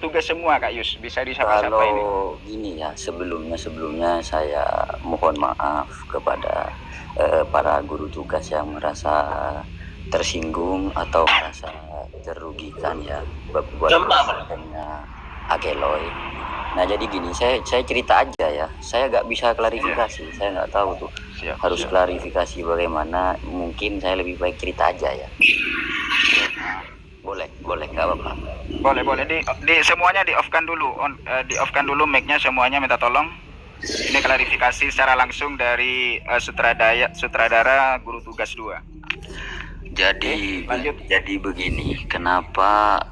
tugas semua Kak Yus, bisa disapa-sapa ini. Kalau gini ya, sebelumnya saya mohon maaf kepada para guru tugas yang merasa tersinggung atau merasa terugikan ya buat prosesnya Akeloy. Nah jadi gini, saya cerita aja ya. Saya nggak bisa klarifikasi, saya nggak tahu tuh harus klarifikasi bagaimana. Mungkin saya lebih baik cerita aja ya. Boleh nggak apa-apa. Boleh di semuanya di off-kan dulu, di off-kan dulu mic-nya semuanya, minta tolong. Ini klarifikasi secara langsung dari sutradara guru tugas 2. Jadi begini, kenapa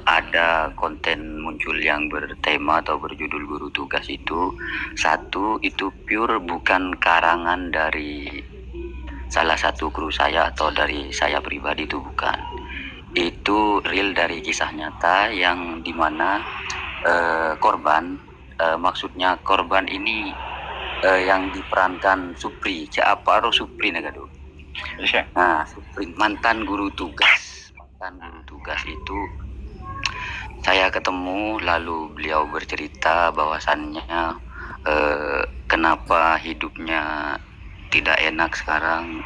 ada konten muncul yang bertema atau berjudul guru tugas itu? Satu, itu pure bukan karangan dari salah satu kru saya atau dari saya pribadi, itu bukan. Itu real dari kisah nyata yang dimana korban, maksudnya korban ini yang diperankan Supri, Jaaparo Supri Negado. Nah, mantan guru tugas itu saya ketemu, lalu beliau bercerita bahwasannya kenapa hidupnya tidak enak sekarang,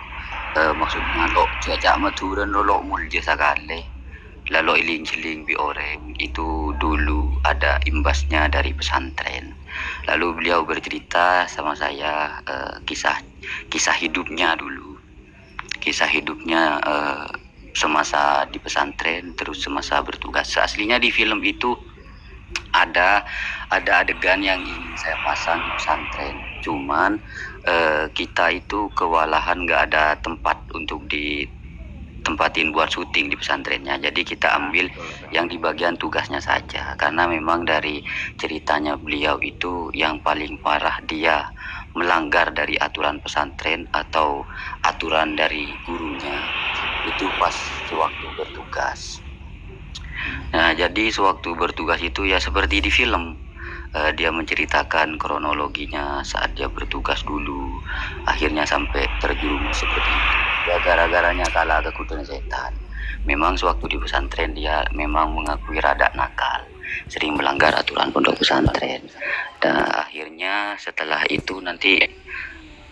maksudnya lo jajak maturan lo mulje sakale lalu iling-iling bi orang itu dulu ada imbasnya dari pesantren. Lalu beliau bercerita sama saya kisah hidupnya dulu, kisah hidupnya semasa di pesantren, terus semasa bertugas. Aslinya di film itu ada adegan yang ingin saya pasang di pesantren, cuman kita itu kewalahan, nggak ada tempat untuk ditempatin buat syuting di pesantrennya. Jadi kita ambil yang di bagian tugasnya saja, karena memang dari ceritanya beliau itu yang paling parah dia melanggar dari aturan pesantren atau aturan dari gurunya itu pas sewaktu bertugas. Nah jadi sewaktu bertugas itu ya seperti di film, dia menceritakan kronologinya saat dia bertugas dulu, akhirnya sampai terjerumus seperti itu ya, gara-garanya kalah kekuatan setan. Memang sewaktu di pesantren dia memang mengakui rada nakal, sering melanggar aturan pondok pesantren. Dan akhirnya setelah itu nanti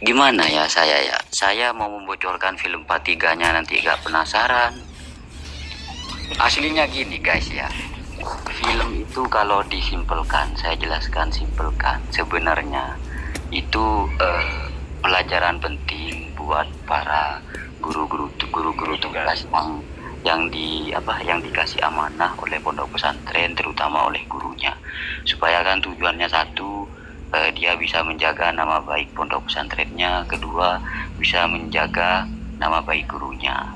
gimana ya, saya mau membocorkan film part 3-nya nanti gak penasaran. Aslinya gini guys ya, film itu kalau disimpelkan, saya jelaskan simpelkan, sebenarnya itu pelajaran penting buat para guru-guru tugas yang dikasih amanah oleh pondok pesantren, terutama oleh gurunya, supaya kan tujuannya satu, dia bisa menjaga nama baik pondok pesantrennya, kedua bisa menjaga nama baik gurunya.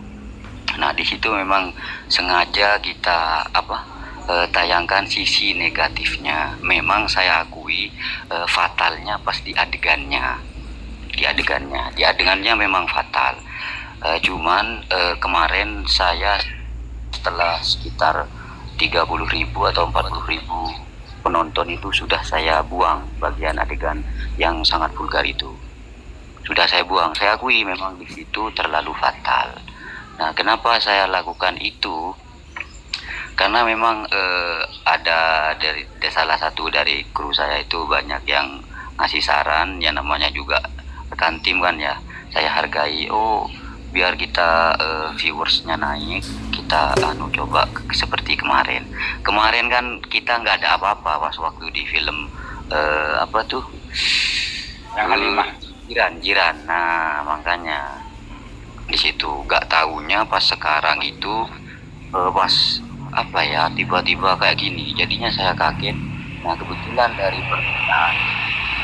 Nah di situ memang sengaja kita tayangkan sisi negatifnya. Memang saya akui fatalnya pas di adegannya memang fatal. Cuman kemarin saya setelah sekitar 30.000 atau 40.000 penonton itu sudah saya buang bagian adegan yang sangat vulgar itu. Sudah saya buang. Saya akui memang di situ terlalu fatal. Nah, kenapa saya lakukan itu? Karena memang ada dari salah satu dari kru saya itu banyak yang ngasih saran, ya namanya juga rekan tim kan ya. Saya hargai, biar kita viewersnya naik, kita coba seperti kemarin kan kita nggak ada apa-apa pas waktu di film yang Halimah, jiran. Nah makanya di situ nggak tahunya pas sekarang itu pas tiba-tiba kayak gini, jadinya saya kaget. Nah kebetulan dari permintaan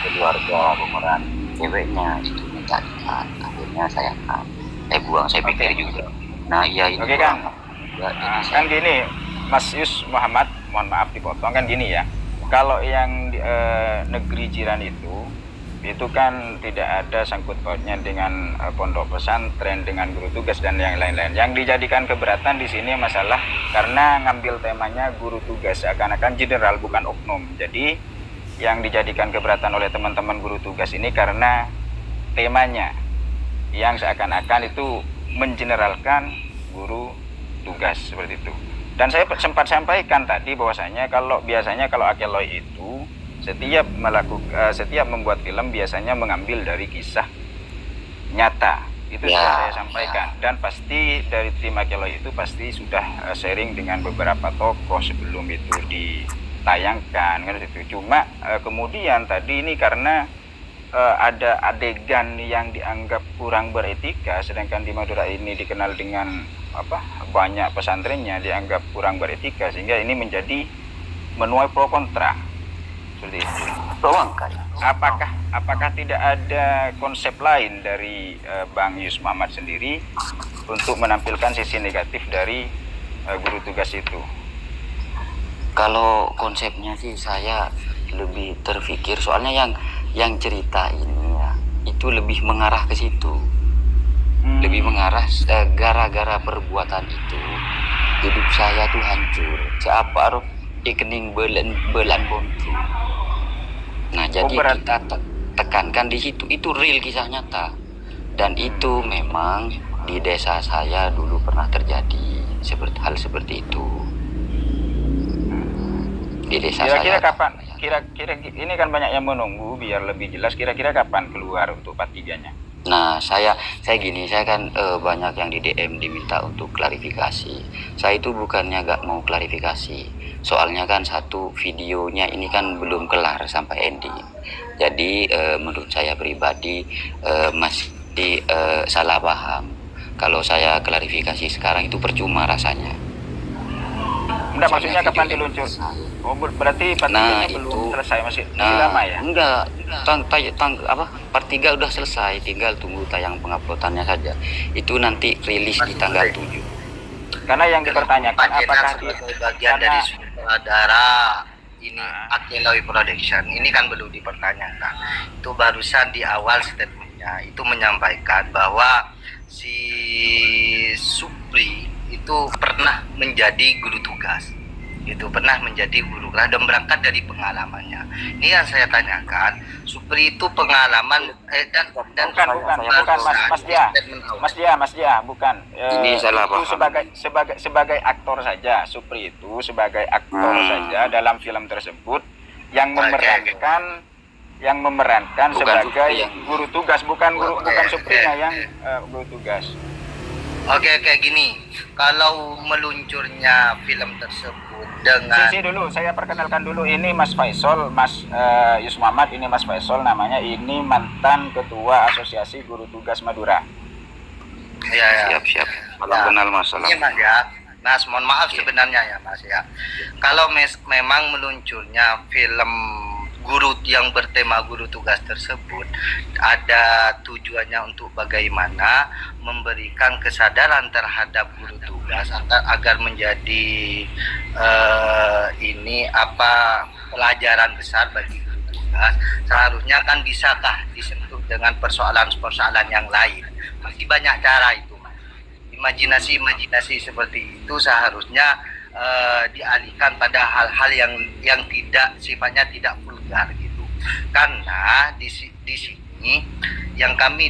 keluarga pemeran ceweknya itu mencarikan, akhirnya saya buang, saya pikir juga. Nah iya itu kan ya, kan gini Mas Yus Muhammad, mohon maaf dipotong, kan gini ya, kalau yang negeri jiran itu kan tidak ada sangkut pautnya dengan pondok pesantren, dengan guru tugas dan yang lain-lain. Yang dijadikan keberatan di sini masalah karena ngambil temanya guru tugas, seakan-akan general bukan oknum. Jadi yang dijadikan keberatan oleh teman-teman guru tugas ini karena temanya yang seakan-akan itu mengeneralkan guru tugas seperti itu. Dan saya sempat sampaikan tadi bahwasanya biasanya kalau Akeloy itu setiap membuat film biasanya mengambil dari kisah nyata. Itu sudah saya sampaikan. Dan pasti dari tim Akeloy itu pasti sudah sharing dengan beberapa tokoh sebelum itu ditayangkan kan itu. Cuma kemudian tadi ini karena ada adegan yang dianggap kurang beretika, sedangkan di Madura ini dikenal dengan banyak pesantrennya dianggap kurang beretika, sehingga ini menjadi menuai pro kontra seperti itu. Apakah tidak ada konsep lain dari Bang Yus Muhammad sendiri untuk menampilkan sisi negatif dari guru tugas itu? Kalau konsepnya sih saya lebih terpikir, soalnya yang cerita ini ya itu lebih mengarah ke situ. Lebih mengarah gara-gara perbuatan itu hidup saya tuh hancur. Siapa roh ikening belan bontu. Nah, jadi kita tekankan di situ, itu real kisah nyata. Dan itu memang di desa saya dulu pernah terjadi hal seperti itu. Di desa kira-kira saya. Kapan? Kira-kira ini kan banyak yang menunggu biar lebih jelas. Kira-kira kapan keluar untuk part 3-nya? Nah, saya gini, saya kan banyak yang di DM diminta untuk klarifikasi. Saya itu bukannya gak mau klarifikasi, soalnya kan satu videonya ini kan belum kelar sampai ending. Jadi menurut saya pribadi masih salah paham. Kalau saya klarifikasi sekarang itu percuma rasanya. Enggak, maksudnya kapan diluncur? Oh, berarti part 3-nya belum selesai, masih lama ya? Enggak, part 3 udah selesai, tinggal tunggu tayang penguploadannya saja. Itu nanti rilis di tanggal 7. Karena yang dipertanyakan apakah sebagai bagian dari sutradara ini Akeloy Production ini kan belum dipertanyakan. Itu barusan di awal statementnya itu menyampaikan bahwa si Supri itu pernah menjadi guru tugas, itu pernah menjadi guru kelas dan berangkat dari pengalamannya. Ini yang saya tanyakan, Supri itu pengalaman dan bukan Mas Dia, bukan. Ini salah itu sebagai aktor saja. Supri itu sebagai aktor saja dalam film tersebut yang memerankan bukan sebagai guru tugas, bukan Suprinya yang guru tugas. Oke, gini, kalau meluncurnya film tersebut dengan dulu, saya perkenalkan dulu, ini Mas Faisal, Mas Yus Muhammad, ini Mas Faisal namanya, ini mantan ketua Asosiasi Guru Tugas Madura. Ya. Siap. Salam kenal Mas. Ini Mas ya. Mas, mohon maaf sebenarnya ya Mas ya. Kalau memang meluncurnya film guru yang bertema guru tugas tersebut ada tujuannya untuk bagaimana memberikan kesadaran terhadap guru tugas agar menjadi pelajaran besar bagi guru tugas, seharusnya kan bisakah disentuh dengan persoalan-persoalan yang lain. Masih banyak cara itu. Imajinasi seperti itu seharusnya dialihkan pada hal-hal yang sifatnya tidak vulgar gitu. Karena di sini yang kami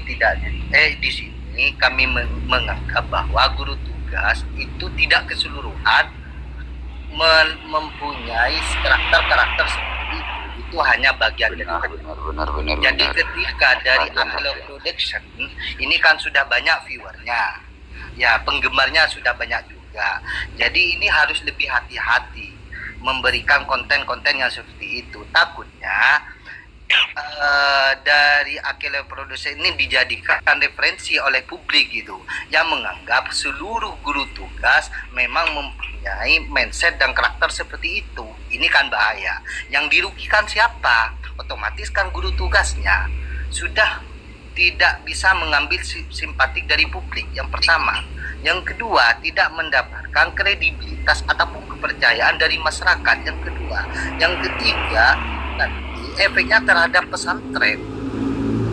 menganggap bahwa guru tugas itu tidak keseluruhan mempunyai karakter seperti itu hanya bagian dari benar. Jadi ketika dari Akeloy Production ini kan sudah banyak viewernya, ya penggemarnya sudah banyak juga. Jadi ini harus lebih hati-hati memberikan konten-konten yang seperti itu. Takutnya dari Akeloy Production ini dijadikan referensi oleh publik gitu, yang menganggap seluruh guru tugas memang mempunyai mindset dan karakter seperti itu. Ini kan bahaya. Yang dirugikan siapa? Otomatis kan guru tugasnya sudah tidak bisa mengambil simpatik dari publik, yang pertama. Yang kedua, tidak mendapatkan kredibilitas ataupun kepercayaan dari masyarakat. Yang kedua, yang ketiga, nanti efeknya terhadap pesantren,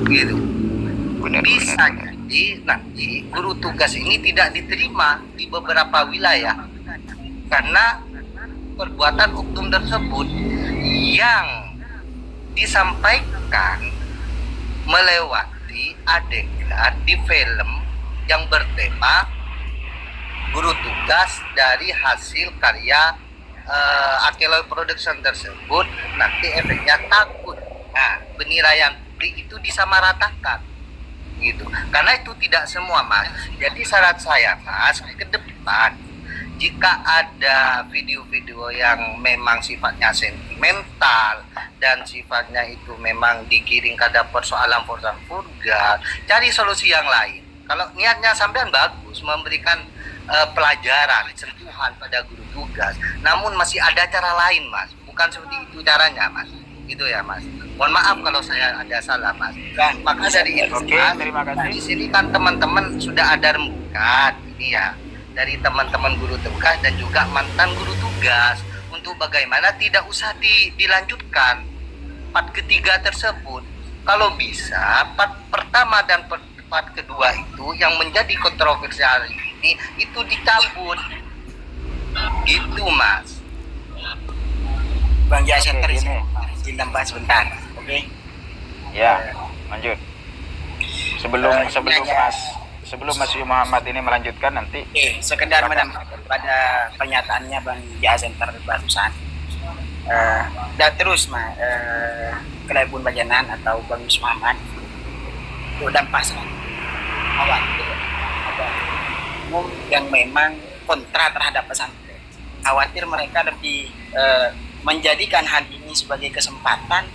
gitu. Bisa jadi nanti guru tugas ini tidak diterima di beberapa wilayah karena perbuatan oknum tersebut yang disampaikan melewati adegan di film yang bertema guru tugas dari hasil karya Akeloy Production tersebut, nanti efeknya takut penilaian publik itu disamaratakan gitu, karena itu tidak semua Mas. Jadi syarat saya Mas, ke depan jika ada video-video yang memang sifatnya sentimental dan sifatnya itu memang digiring pada persoalan vulgar, cari solusi yang lain. Kalau niatnya sampean bagus memberikan pelajaran, sentuhan pada guru tugas, namun masih ada cara lain Mas, bukan seperti itu caranya Mas, gitu ya Mas. Mohon maaf kalau saya ada salah Mas. Maka dari itu Mas, terima kasih. di sini kan teman-teman sudah ada rembukan ini ya, dari teman-teman guru tugas dan juga mantan guru tugas, untuk bagaimana tidak usah dilanjutkan part ketiga tersebut. Kalau bisa part pertama dan part kedua itu yang menjadi kontroversial ini itu dicabut gitu Mas. Bang Jasen Oke, terus gini. izin tambah sebentar, oke? Ya, lanjut. Sebelum Mas Yu Muhammad ini melanjutkan nanti. Oke, sekedar menambahkan pada pernyataannya Bang Jasen barusan. Dan terus Kelaibun Bajanan atau Bang Yus Muhammad itu dampak sangat khawatir ada umum yang memang kontra terhadap pesantren. Khawatir mereka lebih menjadikan hal ini sebagai kesempatan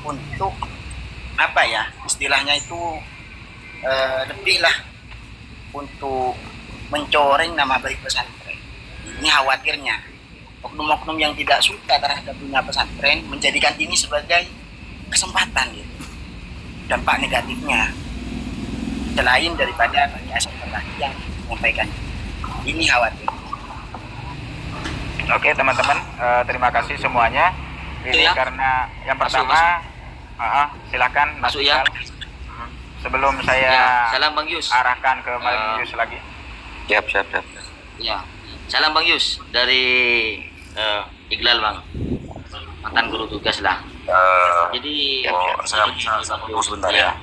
untuk apa ya, istilahnya itu lebih lah untuk mencoreng nama baik pesantren. Ini khawatirnya oknum-oknum yang tidak suka terhadap dunia pesantren menjadikan ini sebagai kesempatan gitu. Dampak negatifnya selain daripada yang menyampaikan ini khawatir. Oke teman-teman, terima kasih semuanya. Ini ya. karena yang pertama, silakan Mas Masuk ya. Iqbal. Sebelum saya Ya, salam Bang Yus. arahkan ke Bang Yus lagi. Siap. Ya, salam Bang Yus dari Iqlal Bang, mantan guru tugas lah. Jadi Saya sebentar ya.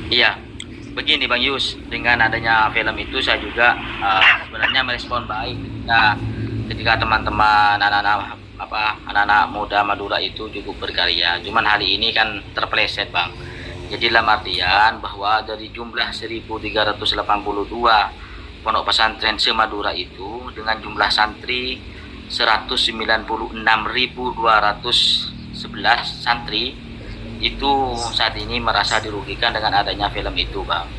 Iya, begini Bang Yus, dengan adanya film itu saya juga sebenarnya merespon baik ketika teman-teman anak-anak muda Madura itu cukup berkarya. Cuman hari ini kan terpeleset Bang. Jadi dalam artian bahwa dari jumlah 1382 pondok pesantren se-Madura itu dengan jumlah santri 196.211 santri itu saat ini merasa dirugikan dengan adanya film itu Bang.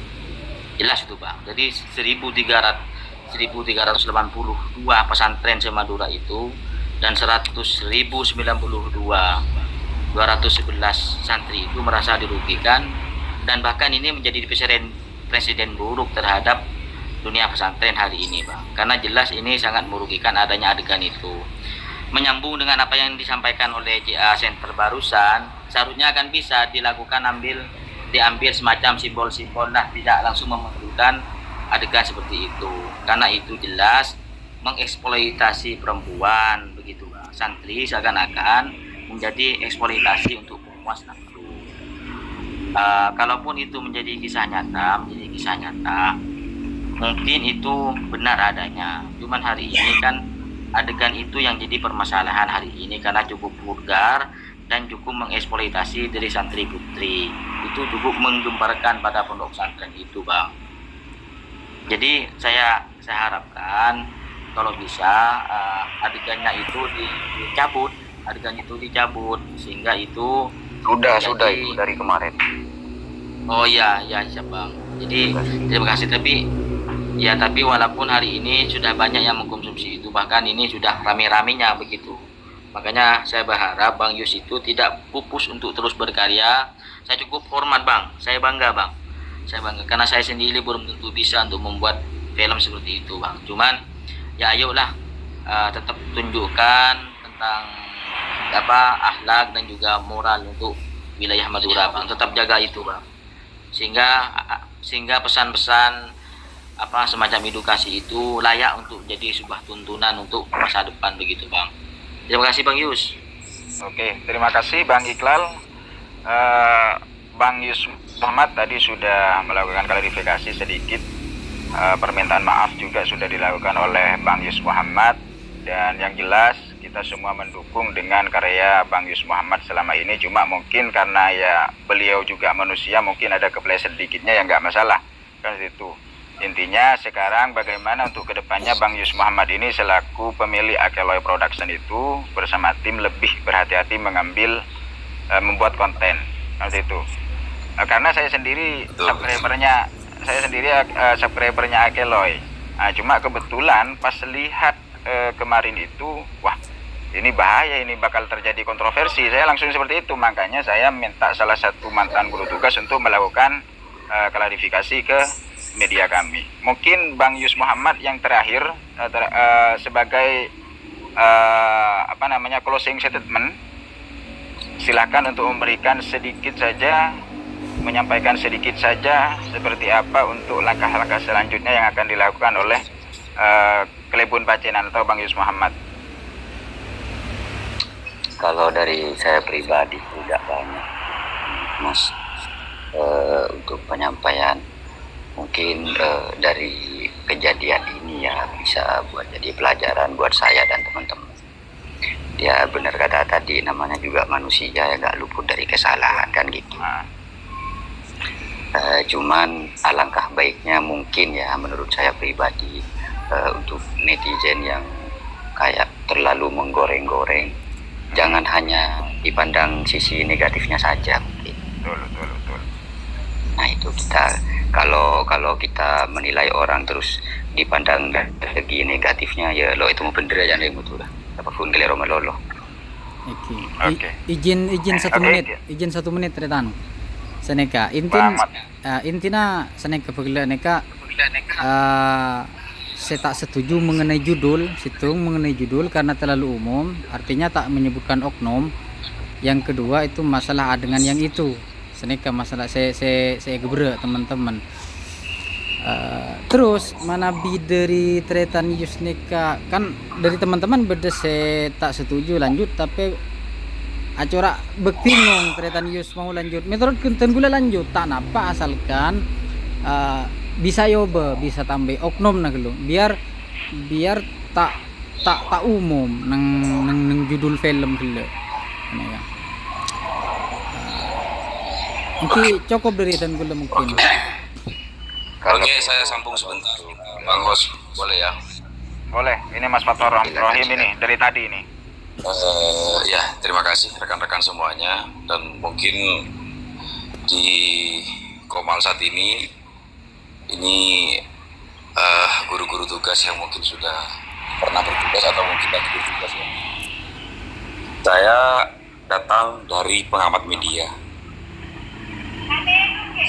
Jelas itu Bang. Jadi 1382 pesantren se-Madura itu dan 100.092 211 santri itu merasa dirugikan, dan bahkan ini menjadi presiden buruk terhadap dunia pesantren hari ini Bang. Karena jelas ini sangat merugikan adanya adegan itu. Menyambung dengan apa yang disampaikan oleh JA Center barusan, seharusnya akan bisa dilakukan diambil semacam simbol-simbol lah, tidak langsung memerlukan adegan seperti itu. Karena itu jelas mengeksploitasi perempuan begitu Bang. Santri seakan-akan menjadi eksploitasi untuk memuas nafsu. Kalaupun itu menjadi kisah nyata, mungkin itu benar adanya. Cuman hari ini kan adegan itu yang jadi permasalahan hari ini karena cukup vulgar dan cukup mengeksploitasi dari santri putri. Itu cukup menggemparkan pada pondok pesantren itu Bang. Jadi saya harapkan kalau bisa adegannya itu dicabut sehingga itu Sudah itu dari kemarin. Oh iya siap Bang. Jadi terima kasih, tapi walaupun hari ini sudah banyak yang mengkonsumsi itu, bahkan ini sudah rame-ramenya begitu. Makanya saya berharap Bang Yus itu tidak pupus untuk terus berkarya. Saya cukup hormat Bang, saya bangga Bang. Saya bangga karena saya sendiri belum tentu bisa untuk membuat film seperti itu Bang. Cuman ya ayolah tetap tunjukkan tentang akhlak dan juga moral untuk wilayah Madura Bang. Tetap jaga itu Bang. Sehingga pesan-pesan semacam edukasi itu layak untuk jadi sebuah tuntunan untuk masa depan begitu Bang. Terima kasih Bang Yus. Oke, terima kasih Bang Iqlal. Bang Yus Muhammad tadi sudah melakukan klarifikasi sedikit permintaan maaf juga sudah dilakukan oleh Bang Yus Muhammad, dan yang jelas kita semua mendukung dengan karya Bang Yus Muhammad selama ini. Cuma mungkin karena ya beliau juga manusia, mungkin ada kepleset sedikitnya, ya nggak masalah kan itu. Intinya sekarang bagaimana untuk kedepannya Bang Yus Muhammad ini selaku pemilik Akeloy Production itu bersama tim lebih berhati-hati mengambil membuat konten kan itu. Karena saya sendiri subscribernya Akeloy. Nah, cuma kebetulan pas lihat kemarin itu, wah ini bahaya, ini bakal terjadi kontroversi. Saya langsung seperti itu, makanya saya minta salah satu mantan guru tugas untuk melakukan klarifikasi ke media kami. Mungkin Bang Yus Muhammad yang terakhir sebagai closing statement, silakan untuk memberikan sedikit saja, menyampaikan sedikit saja seperti apa untuk langkah-langkah selanjutnya yang akan dilakukan oleh Klebun Pacinan atau Bang Yus Muhammad. Kalau dari saya pribadi tidak banyak, Mas, untuk penyampaian. Mungkin dari kejadian ini ya bisa buat jadi pelajaran buat saya dan teman-teman. Ya benar kata tadi, namanya juga manusia ya, nggak luput dari kesalahan kan gitu. Cuman alangkah baiknya mungkin ya menurut saya pribadi, untuk netizen yang kayak terlalu menggoreng-goreng, jangan hanya dipandang sisi negatifnya saja mungkin. Betul. Nah itu kita kalau kita menilai orang terus dipandang dari segi negatifnya, ya lo itu mau bener aja nih betul lah. Apapun kelero melolo. Oke. Izin 1 menit. Izin 1 menit Retan. Seneka intina seneka pegela neka saya tak setuju mengenai judul karena terlalu umum, artinya tak menyebutkan oknum. Yang kedua itu masalah dengan yang itu. Seneka masalah saya gebrek teman-teman. Terus mana dari Tretan Yusneka kan dari teman-teman beda saya tak setuju lanjut, tapi acora bingung Tretan Yus mau lanjut. Menurut konten gula lanjut tak napa asalkan bisa yoba bisa tambah oknum nah gitu. Biar tak umum nang judul film gitu. Ya. Mungkin cukup dari dan gula mungkin. Oke, saya sambung sebentar. Bang Hos, boleh ya? Boleh. Ini Mas Fathur Rohim ini dari tadi ini. Ya, terima kasih rekan-rekan semuanya. Dan mungkin di Komal saat ini guru-guru tugas yang mungkin sudah pernah bertugas atau mungkin lagi bertugas ya. Saya datang dari pengamat media.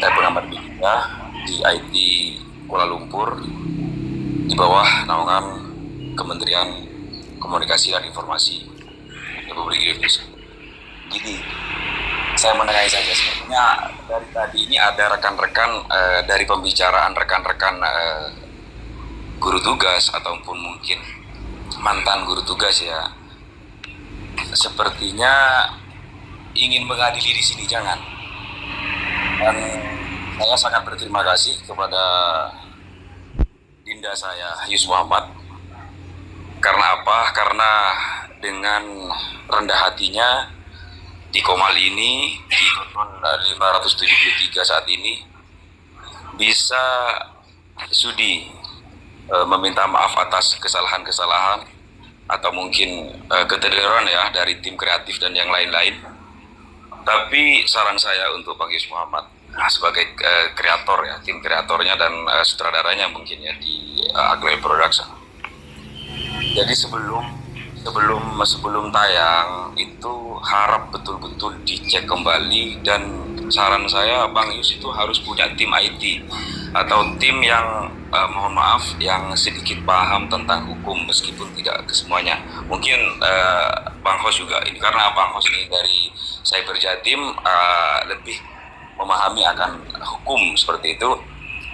Saya pengamat media di IT Kuala Lumpur di bawah naungan Kementerian Komunikasi dan Informasi Republik Indonesia. Jadi saya menanyai saja, sebenarnya dari tadi ini ada rekan-rekan dari pembicaraan rekan-rekan guru tugas ataupun mungkin mantan guru tugas ya, sepertinya ingin mengadili di sini, jangan. Dan saya sangat berterima kasih kepada Dinda saya Yus Muhammad. Karena apa? Karena dengan rendah hatinya di Komal ini di tahun 573 saat ini bisa sudi meminta maaf atas kesalahan-kesalahan atau mungkin keteledoran ya dari tim kreatif dan yang lain-lain. Tapi saran saya untuk Bang Yus Muhammad sebagai kreator ya, tim kreatornya dan sutradaranya mungkin ya di Akeloy Production. Jadi sebelum tayang itu harap betul-betul dicek kembali, dan saran saya Bang Yus itu harus punya tim IT atau tim yang mohon maaf yang sedikit paham tentang hukum meskipun tidak kesemuanya. Mungkin Bang Hos juga ini karena Bang Hos ini dari Cyber Jatim lebih memahami akan hukum seperti itu.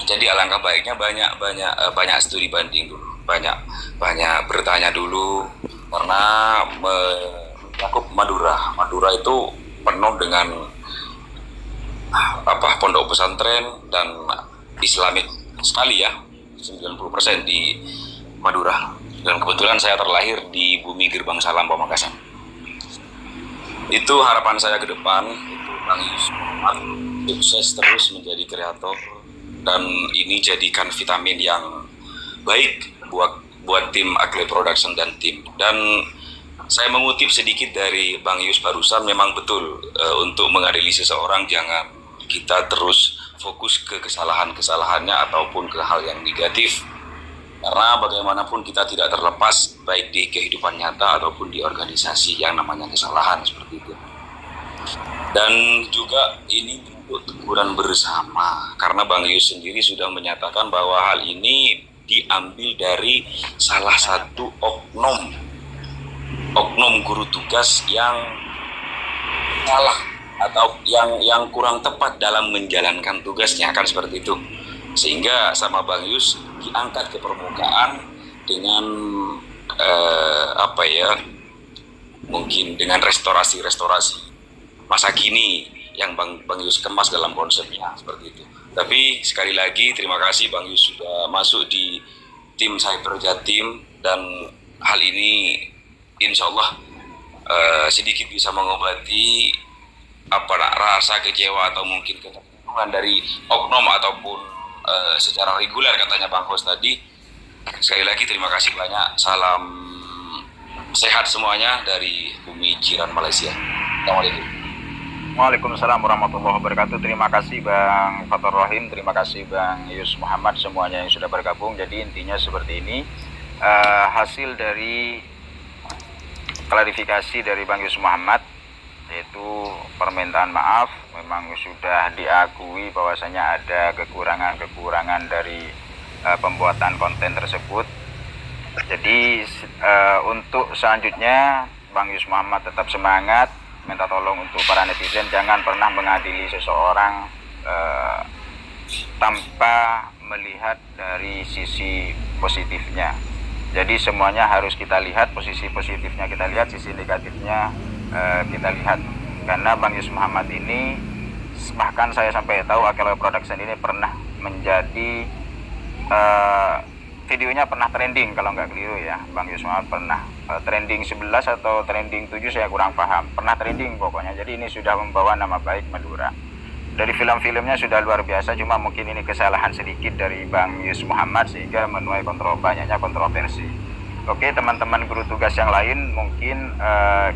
Jadi alangkah baiknya banyak studi banding dulu, banyak bertanya dulu, karena mencakup Madura itu penuh dengan pondok pesantren dan Islamik sekali ya. 90% di Madura. Dan kebetulan saya terlahir di bumi Gerbang Salam Pamekasan. Itu harapan saya ke depan, itu Bang Yus Muhammad sukses terus menjadi kreator, dan ini jadikan vitamin yang baik buat tim Akle Production dan tim. Dan saya mengutip sedikit dari Bang Yus barusan, memang betul untuk mengadili seseorang jangan kita terus fokus ke kesalahannya ataupun ke hal yang negatif, karena bagaimanapun kita tidak terlepas baik di kehidupan nyata ataupun di organisasi yang namanya kesalahan seperti itu. Dan juga ini untuk teguran bersama, karena Bang Yus sendiri sudah menyatakan bahwa hal ini diambil dari salah satu oknum guru tugas yang salah atau yang kurang tepat dalam menjalankan tugasnya, kan seperti itu. Sehingga sama Bang Yus diangkat ke permukaan dengan mungkin dengan restorasi masa kini yang Bang Yus kemas dalam konsepnya seperti itu. Tapi sekali lagi terima kasih Bang Yus sudah masuk di tim Cyber Jatim, dan hal ini insya Allah sedikit bisa mengobati rasa kecewa atau mungkin ketergantungan dari oknum ataupun secara reguler katanya Bang Host tadi. Sekali lagi terima kasih banyak, salam sehat semuanya dari bumi jiran Malaysia. Assalamualaikum. Waalaikumsalam warahmatullahi wabarakatuh. Terima kasih Bang Fathur Rahim, terima kasih Bang Yus Muhammad, semuanya yang sudah bergabung. Jadi intinya seperti ini, hasil dari klarifikasi dari Bang Yus Muhammad, yaitu permintaan maaf, memang sudah diakui bahwasanya ada kekurangan dari pembuatan konten tersebut. Jadi untuk selanjutnya Bang Yus Muhammad tetap semangat, minta tolong untuk para netizen jangan pernah mengadili seseorang tanpa melihat dari sisi positifnya. Jadi semuanya harus kita lihat, posisi positifnya kita lihat, sisi negatifnya kita lihat. Karena Bang Yus Muhammad ini, bahkan saya sampai tahu Akle Production ini pernah menjadi videonya pernah trending kalau nggak keliru ya. Bang Yus Muhammad pernah trending 11 atau trending 7, saya kurang paham, pernah trending pokoknya. Jadi ini sudah membawa nama baik Madura. Dari film-filmnya sudah luar biasa, cuma mungkin ini kesalahan sedikit dari Bang Yus Muhammad sehingga menuai banyaknya kontroversi. Oke teman-teman guru tugas yang lain, mungkin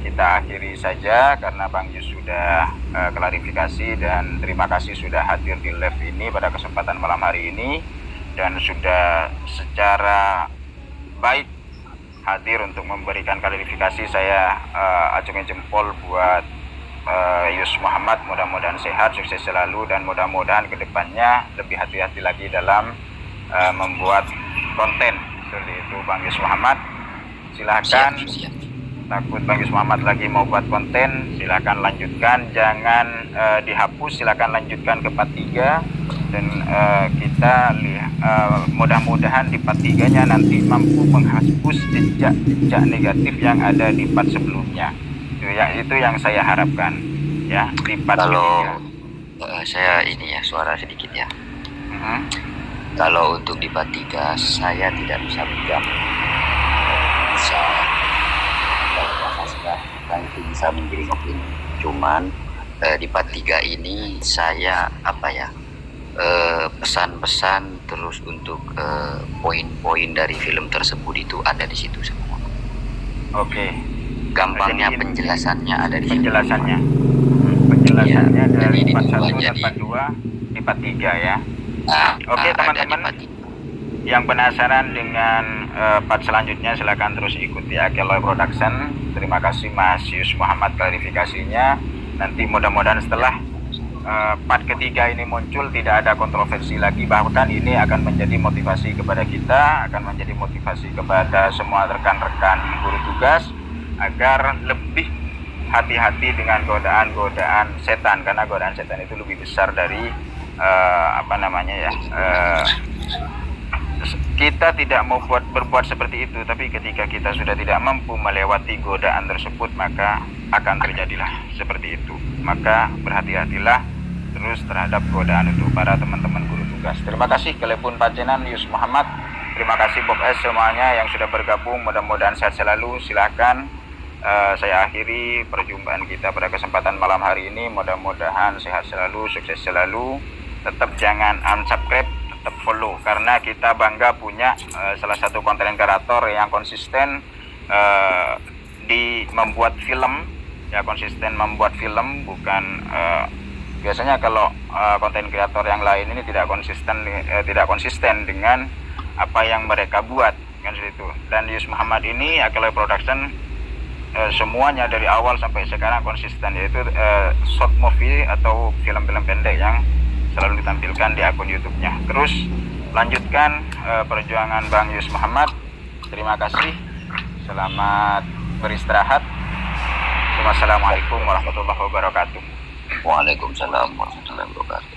kita akhiri saja karena Bang Yus sudah klarifikasi, dan terima kasih sudah hadir di live ini pada kesempatan malam hari ini, dan sudah secara baik hadir untuk memberikan klarifikasi. Saya acungin jempol buat Yus Muhammad, mudah-mudahan sehat, sukses selalu, dan mudah-mudahan kedepannya lebih hati-hati lagi dalam membuat konten seperti itu. Bang Yus Muhammad, silahkan. Siap. Takut Bang Yus Muhammad lagi mau buat konten, silahkan lanjutkan, jangan dihapus, silahkan lanjutkan ke part 3, dan kita lihat mudah-mudahan di part 3-nya nanti mampu menghapus jejak negatif yang ada di part sebelumnya. Itu yang saya harapkan ya di part Kalau 3. saya ini ya, suara sedikit ya. Kalau untuk di part 3 saya tidak bisa bisa menggiring opini. Cuman di part 3 ini saya pesan-pesan terus untuk poin-poin dari film tersebut itu ada di situ semua. Oke. Gampangnya Jadi, penjelasannya ada di situ. penjelasannya Iya, dari jadi part 1 dua, dan jadi- part 2 di part 3 ya. Oke, Ada di teman-teman. part 3. Yang penasaran dengan part selanjutnya silahkan terus ikuti Akle Production. Terima kasih Mas Yus Muhammad klarifikasinya. Nanti mudah-mudahan setelah part ketiga ini muncul tidak ada kontroversi lagi, bahkan ini akan menjadi motivasi kepada kita, akan menjadi motivasi kepada semua rekan-rekan guru tugas agar lebih hati-hati dengan godaan-godaan setan, karena godaan setan itu lebih besar dari kita tidak mau berbuat seperti itu, tapi ketika kita sudah tidak mampu melewati godaan tersebut, maka akan terjadilah seperti itu. Maka berhati-hatilah terus terhadap godaan untuk para teman-teman guru tugas. tugas. Terima kasih Kelebun Pacenan, Yus Muhammad. Terima kasih Bob S semuanya yang sudah bergabung. Mudah-mudahan sehat selalu. Silakan saya akhiri perjumpaan kita pada kesempatan malam hari ini. Mudah-mudahan sehat selalu, sukses selalu. Tetap jangan unsubscribe, tetap follow, karena kita bangga punya salah satu konten kreator yang konsisten di membuat film, ya, konsisten membuat film. Bukan biasanya kalau konten kreator yang lain ini tidak konsisten dengan apa yang mereka buat, kan seperti itu. Dan Yus Muhammad ini Akeloy Production semuanya dari awal sampai sekarang konsisten, yaitu short movie atau film-film pendek yang selalu ditampilkan di akun YouTube-nya. Terus lanjutkan perjuangan Bang Yus Muhammad. Terima kasih. Selamat beristirahat. Wassalamualaikum warahmatullahi wabarakatuh. Waalaikumsalam warahmatullahi wabarakatuh.